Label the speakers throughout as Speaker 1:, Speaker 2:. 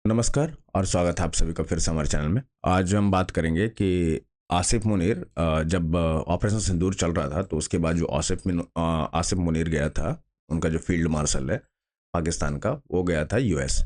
Speaker 1: नमस्कार और स्वागत है आप सभी का फिर से हमारे चैनल में। आज हम बात करेंगे कि आसिफ मुनीर जब ऑपरेशन सिंदूर चल रहा था तो उसके बाद जो आसिफ मुनीर गया था, उनका जो फील्ड मार्शल है पाकिस्तान का, वो गया था यूएस।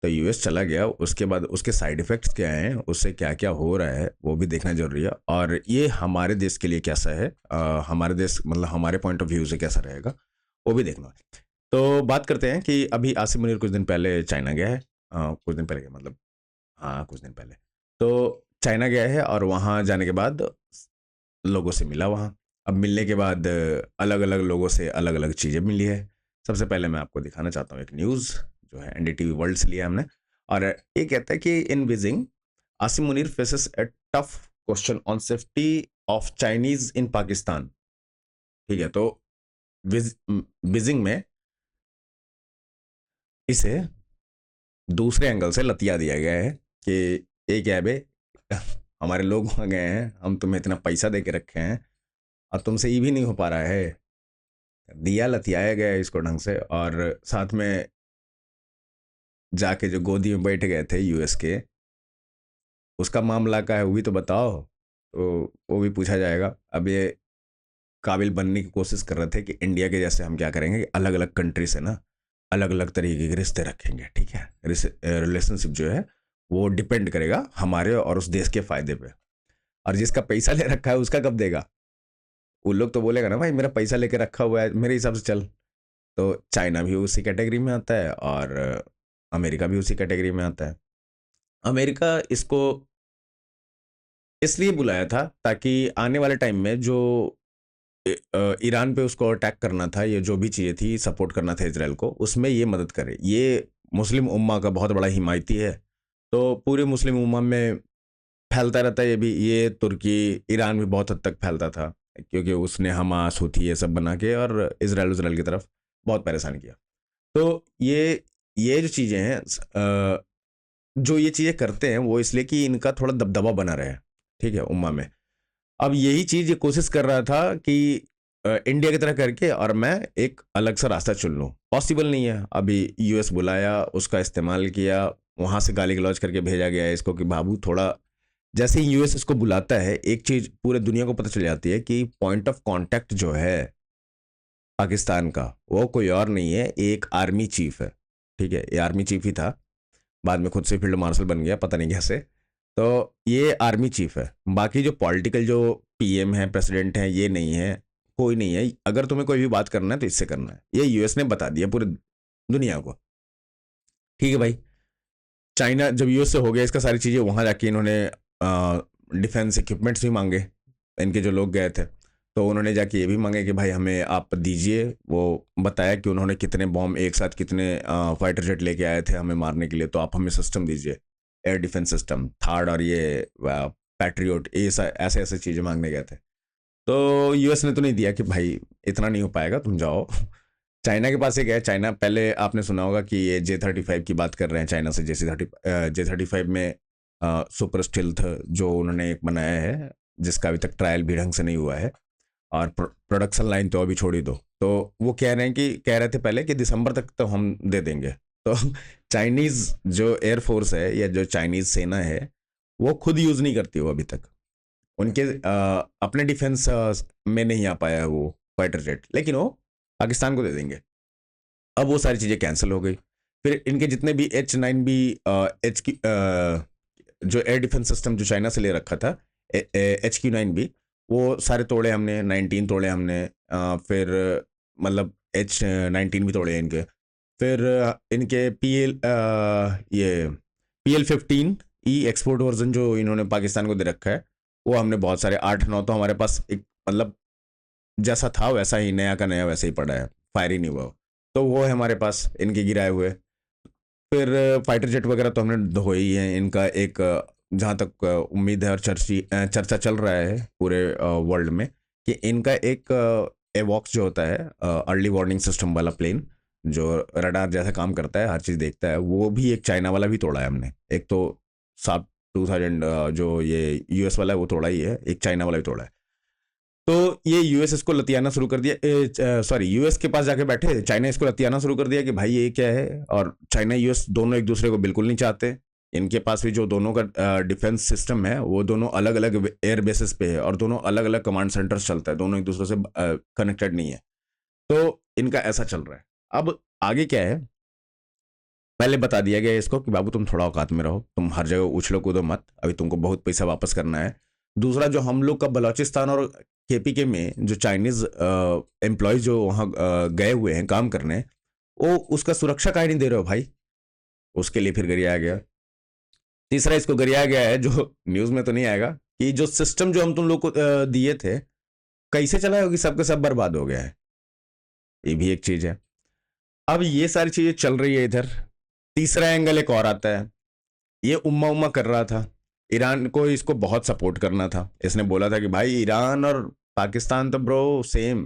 Speaker 1: तो यूएस चला गया, उसके बाद उसके साइड इफ़ेक्ट्स क्या हैं, उससे क्या क्या हो रहा है वो भी देखना ज़रूरी है, और ये हमारे देश के लिए कैसा है, हमारे देश मतलब हमारे पॉइंट ऑफ व्यू से कैसा रहेगा वो भी देखना है। तो बात करते हैं कि अभी आसिफ मुनीर कुछ दिन पहले चाइना गया है। कुछ दिन पहले क्या मतलब, हाँ कुछ दिन पहले। तो चाइना गया है और वहाँ जाने के बाद लोगों से मिला वहाँ। अब मिलने के बाद अलग अलग लोगों से अलग अलग चीज़ें मिली है। सबसे पहले मैं आपको दिखाना चाहता हूँ एक न्यूज़ जो है एनडीटीवी वर्ल्ड से लिया हमने। और ये कहता है कि इन Beijing Asim Munir faces A tough question on safety of Chinese in Pakistan. ठीक है, तो बीजिंग में इसे दूसरे एंगल से लतिया दिया गया है कि ये क्या है बे, हमारे लोग वहाँ गए हैं, हम तुम्हें इतना पैसा दे के रखे हैं और तुमसे ये भी नहीं हो पा रहा है। दिया लतियाया गया है इसको ढंग से, और साथ में जाके जो गोदी में बैठ गए थे यूएस के, उसका मामला का है वो भी तो बताओ। तो वो भी पूछा जाएगा। अब ये काबिल बनने की कोशिश कर रहे थे कि इंडिया के जैसे हम क्या करेंगे कि अलग अलग कंट्री से ना अलग अलग तरीके के रिश्ते रखेंगे। ठीक है, रिलेशनशिप जो है वो डिपेंड करेगा हमारे और उस देश के फायदे पे। और जिसका पैसा ले रखा है उसका कब देगा? वो लोग तो बोलेगा ना भाई मेरा पैसा लेके रखा हुआ है, मेरे हिसाब से चल। तो चाइना भी उसी कैटेगरी में आता है और अमेरिका भी उसी कैटेगरी में आता है। अमेरिका इसको इसलिए बुलाया था ताकि आने वाले टाइम में जो ईरान पे उसको अटैक करना था, ये जो भी चीज़ें थी सपोर्ट करना था इसराइल को, उसमें ये मदद करे। ये मुस्लिम उम्मा का बहुत बड़ा हिमायती है, तो पूरे मुस्लिम उम्मा में फैलता रहता है। ये तुर्की ईरान भी बहुत हद तक फैलता था, क्योंकि उसने हमास हुथी ये सब बना के और इसराइल की तरफ बहुत परेशान किया। तो ये जो चीज़ें हैं, जो ये चीज़ें करते हैं वो इसलिए कि इनका थोड़ा दबदबा बना रहे। ठीक है, उम्मा में। अब यही चीज़ ये कोशिश कर रहा था कि इंडिया की तरह करके और मैं एक अलग सा रास्ता चुन लूँ। पॉसिबल नहीं है। अभी यूएस बुलाया, उसका इस्तेमाल किया, वहाँ से गाली गलौज करके भेजा गया है इसको कि बाबू थोड़ा। जैसे ही यूएस इसको बुलाता है, एक चीज़ पूरे दुनिया को पता चल जाती है कि पॉइंट ऑफ कांटेक्ट जो है पाकिस्तान का, वो कोई और नहीं है, एक आर्मी चीफ है। ठीक है, ये आर्मी चीफ ही था, बाद में खुद से फील्ड मार्शल बन गया, पता नहीं कैसे। तो ये आर्मी चीफ है। बाकी जो पॉलिटिकल जो पीएम है, प्रेसिडेंट है, ये नहीं है, कोई नहीं है। अगर तुम्हें कोई भी बात करना है तो इससे करना है, ये यूएस ने बता दिया पूरे दुनिया को। ठीक है भाई, चाइना जब यूएस से हो गया इसका सारी चीज़ें, वहाँ जाके इन्होंने डिफेंस इक्विपमेंट्स भी मांगे। इनके जो लोग गए थे तो उन्होंने जाके ये भी मांगे कि भाई हमें आप दीजिए। वो बताया कि उन्होंने कितने बॉम्ब एक साथ, कितने फाइटर जेट लेके आए थे हमें मारने के लिए, तो आप हमें सिस्टम दीजिए, एयर डिफेंस सिस्टम थार्ड और ये पैट्रियोट, ये ऐसे ऐसे चीज़ें मांगने गए थे। तो यूएस ने तो नहीं दिया कि भाई इतना नहीं हो पाएगा, तुम जाओ। चाइना के पास एक है। चाइना, पहले आपने सुना होगा कि ये J-35 की बात कर रहे हैं चाइना से। J-35 में सुपर स्टिल्थ जो उन्होंने एक बनाया है, जिसका अभी तक ट्रायल भी ढंग से नहीं हुआ है, और प्रोडक्शन लाइन तो अभी छोड़ ही दो। तो वो कह रहे थे पहले कि दिसंबर तक तो हम दे देंगे। तो चाइनीज जो एयरफोर्स है या जो चाइनीज सेना है, वो खुद यूज़ नहीं करती वो अभी तक। उनके अपने डिफेंस में नहीं आ पाया है वो फाइटर जेट, लेकिन वो पाकिस्तान को दे देंगे। अब वो सारी चीज़ें कैंसिल हो गई। फिर इनके जितने भी H-9B एच की जो एयर डिफेंस सिस्टम जो चाइना से ले रखा था, HQ-9B, वो सारे तोड़े हमने, 19 तोड़े हमने। फिर मतलब H-19 भी तोड़े इनके। फिर इनके ये PL-15E एक्सपोर्ट वर्जन जो इन्होंने पाकिस्तान को दे रखा है, वो हमने बहुत सारे 8-9 तो हमारे पास एक मतलब जैसा था वैसा ही, नया का नया वैसे ही पड़ा है, फायर ही नहीं हुआ। तो वो है हमारे पास इनके गिराए हुए। फिर फाइटर जेट वगैरह तो हमने धोए ही हैं इनका एक, जहाँ तक उम्मीद है और चर्चा चल रहा है पूरे वर्ल्ड में कि इनका एक एवॉक्स जो होता है, अर्ली वार्निंग सिस्टम वाला प्लेन, जो रडार जैसा काम करता है, हर चीज़ देखता है, वो भी एक चाइना वाला भी तोड़ा है हमने। एक तो साब 2000 जो ये यूएस वाला है वो तोड़ा ही है, एक चाइना वाला भी तोड़ा है। तो ये यूएस इसको लतियाना शुरू कर दिया, सॉरी यूएस के पास जाके बैठे, चाइना इसको लतियाना शुरू कर दिया कि भाई ये क्या है, और चाइना यूएस दोनों एक दूसरे को बिल्कुल नहीं चाहते। इनके पास भी जो दोनों का डिफेंस सिस्टम है वो दोनों अलग अलग एयर बेसिस पे है, और दोनों अलग अलग कमांड सेंटर्स चलता है, दोनों एक दूसरे से कनेक्टेड नहीं है। तो इनका ऐसा चल रहा है। अब आगे क्या है, पहले बता दिया गया है इसको कि बाबू तुम थोड़ा औकात में रहो, तुम हर जगह उछलो कूदो मत, अभी तुमको बहुत पैसा वापस करना है। दूसरा, जो हम लोग का बलूचिस्तान और केपीके में जो चाइनीज एम्प्लॉयज जो वहाँ गए हुए हैं काम करने, वो उसका सुरक्षा काहे नहीं दे रहे हो भाई, उसके लिए फिर गरियाया गया। तीसरा इसको गरियाया गया है, जो न्यूज में तो नहीं आएगा, कि जो सिस्टम जो हम तुम लोग को दिए थे कैसे चला है कि सबके सब बर्बाद हो गया है, ये भी एक चीज है। अब ये सारी चीजें चल रही है इधर। तीसरा एंगल एक और आता है, ये उम्मा उम्मा कर रहा था, ईरान को इसको बहुत सपोर्ट करना था। इसने बोला था कि भाई ईरान और पाकिस्तान तो ब्रो सेम।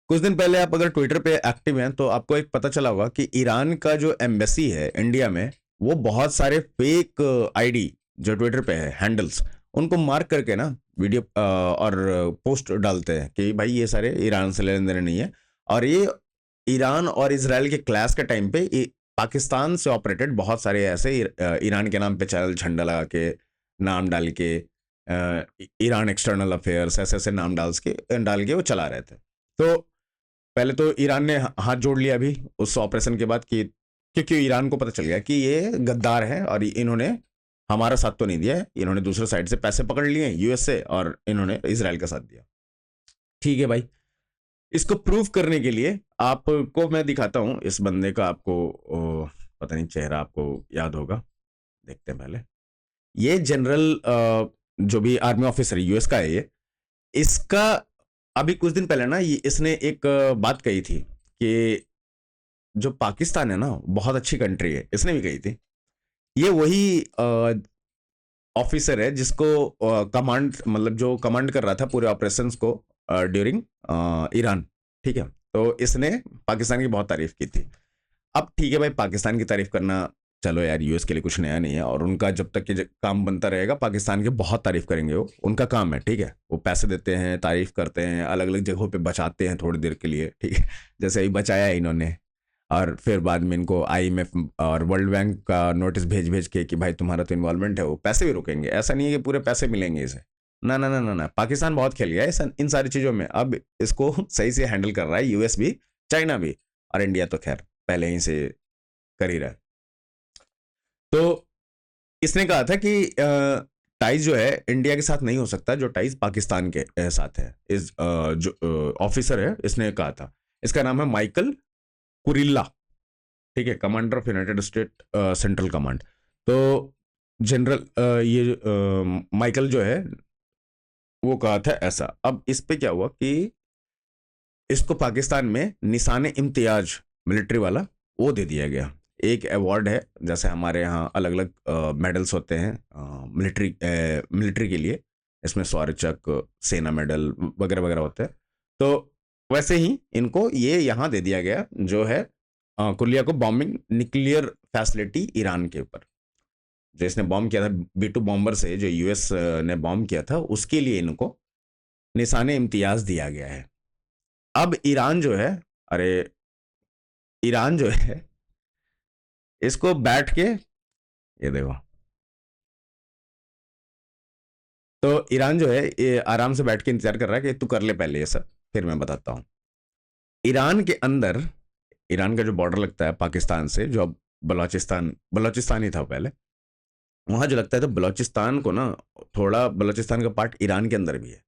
Speaker 1: कुछ दिन पहले आप अगर ट्विटर पे एक्टिव हैं तो आपको एक पता चला होगा कि ईरान का जो एम्बेसी है इंडिया में, वो बहुत सारे फेक आईडी जो ट्विटर पे है हैंडल्स, उनको मार्क करके ना वीडियो और पोस्ट डालते हैं कि भाई ये सारे ईरान से लेने देने नहीं है। और ये ईरान और इसराइल के क्लैश के टाइम पे पाकिस्तान से ऑपरेटेड बहुत सारे ऐसे ईरान के नाम पे चैनल झंडा लगा के नाम डाल के ईरान एक्सटर्नल अफेयर्स ऐसे ऐसे नाम डाल के वो चला रहे थे। तो पहले तो ईरान ने हाथ जोड़ लिया अभी उस ऑपरेशन के बाद, कि क्योंकि ईरान को पता चल गया कि ये गद्दार है और इन्होंने हमारा साथ तो नहीं दिया है, इन्होंने दूसरे साइड से पैसे पकड़ लिए यूएस से और इन्होंने इसराइल का साथ दिया। ठीक है भाई, इसको प्रूव करने के लिए आपको मैं दिखाता हूं इस बंदे का, आपको पता नहीं चेहरा आपको याद होगा, देखते हैं पहले। ये जनरल जो भी आर्मी ऑफिसर यूएस का है, ये इसका अभी कुछ दिन पहले ना इसने एक बात कही थी कि जो पाकिस्तान है ना बहुत अच्छी कंट्री है, इसने भी कही थी। ये वही ऑफिसर है जिसको कमांड मतलब जो कमांड कर रहा था पूरे ऑपरेशंस को ड्यूरिंग ईरान। ठीक है, तो इसने पाकिस्तान की बहुत तारीफ की थी। अब ठीक है भाई, पाकिस्तान की तारीफ करना चलो यार यूएस के लिए कुछ नया नहीं है, और उनका जब तक ये काम बनता रहेगा पाकिस्तान के बहुत तारीफ करेंगे, वो उनका काम है। ठीक है, वो पैसे देते हैं, तारीफ करते हैं, अलग अलग जगहों पे बचाते हैं थोड़ी देर के लिए। ठीक है, जैसे अभी बचाया है इन्होंने, और फिर बाद में इनको आईएमएफ और वर्ल्ड बैंक का नोटिस भेज भेज के कि भाई तुम्हारा तो इन्वॉल्वमेंट है, वो पैसे भी रुकेंगे। ऐसा नहीं है कि पूरे पैसे मिलेंगे इसे, ना ना ना ना ना, पाकिस्तान बहुत खेल गया है इन सारी चीज़ों में। अब इसको सही से हैंडल कर रहा है यूएस भी, चाइना भी, और इंडिया तो खैर पहले ही से कर ही रहा है। तो इसने कहा था कि टाइज जो है इंडिया के साथ नहीं हो सकता, जो टाइज पाकिस्तान के साथ है। इस जो ऑफिसर है इसने कहा था, इसका नाम है माइकल कुरिल्ला। ठीक है, commander of United state central command. तो जनरल ये माइकल जो है वो कहा था ऐसा। अब इस पे क्या हुआ कि इसको पाकिस्तान में निशान इम्तियाज मिलिट्री वाला वो दे दिया गया। एक अवार्ड है, जैसे हमारे यहाँ अलग अलग मेडल्स होते हैं मिलिट्री के लिए, इसमें स्वरचक, सेना मेडल वगैरह वगैरह होते हैं। तो वैसे ही इनको ये यहाँ दे दिया गया, जो है कुलिया को बॉम्बिंग न्यूक्लियर फैसिलिटी ईरान के ऊपर, जो इसने बॉम्ब किया था B-2 बॉम्बर से, जो यूएस ने बॉम्ब किया था, उसके लिए इनको निशान इम्तियाज दिया गया है। अब ईरान जो है, अरे ईरान जो है इसको बैठ के, ये देखो, तो ईरान जो है ये आराम से बैठ के इंतजार कर रहा है कि तू कर ले पहले ये सब, फिर मैं बताता हूँ। ईरान के अंदर, ईरान का जो बॉर्डर लगता है पाकिस्तान से, जो अब बलोचिस्तान ही था पहले, वहां जो लगता है, तो बलोचिस्तान को ना, थोड़ा बलोचिस्तान का पार्ट ईरान के अंदर भी है।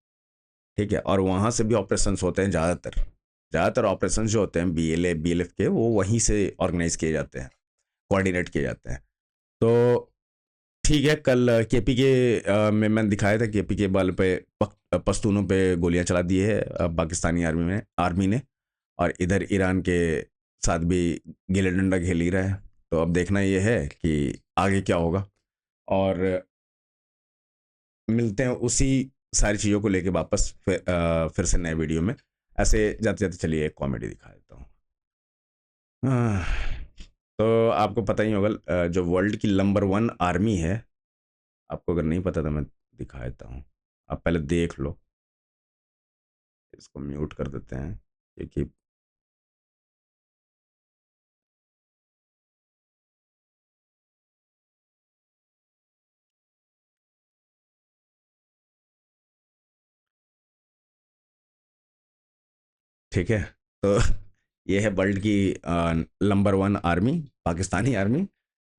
Speaker 1: ठीक है, और वहां से भी ऑपरेशन होते हैं, ज़्यादातर ऑपरेशन जो होते हैं BLF के, वो वहीं से ऑर्गेनाइज किए जाते हैं, कोऑर्डिनेट किए जाते हैं। तो ठीक है, कल केपी के में मैंने दिखाया था, केपी के बल पे पश्तूनों पे गोलियां चला दी है पाकिस्तानी आर्मी ने, और इधर ईरान के साथ भी गिल्ली डंडा खेल ही रहा है। तो अब देखना ये है कि आगे क्या होगा, और मिलते हैं उसी सारी चीज़ों को लेके वापस फिर से नए वीडियो में। ऐसे जाते जाते चलिए एक कॉमेडी दिखा देता हूँ। तो आपको पता ही होगा जो वर्ल्ड की नंबर 1 आर्मी है, आपको अगर नहीं पता तो मैं दिखा देता हूँ, आप पहले देख लो। इसको म्यूट कर देते हैं क्योंकि ठीक है। तो ये है वर्ल्ड की number one army, Pakistani army,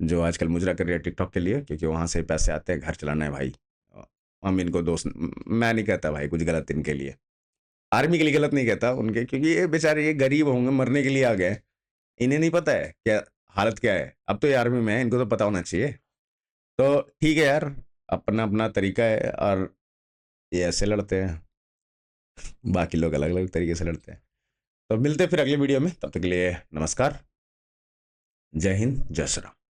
Speaker 1: जो आजकल मुजरा कर रही है टिकटॉक के लिए, क्योंकि वहाँ से पैसे आते हैं, घर चलाना है भाई। हम इनको दोस्त, मैं नहीं कहता भाई कुछ गलत इनके लिए, आर्मी के लिए गलत नहीं कहता उनके, क्योंकि ये बेचारे ये गरीब होंगे, मरने के लिए आ गए, इन्हें नहीं पता है क्या हालत क्या है। अब तो ये आर्मी में है, इनको तो पता होना चाहिए। तो ठीक है यार, अपना अपना तरीका है, और ये ऐसे लड़ते हैं, बाकी लोग अलग अलग तरीके से लड़ते हैं। तो मिलते हैं फिर अगले वीडियो में, तब तक के लिए नमस्कार, जय हिंद, जय श्री राम।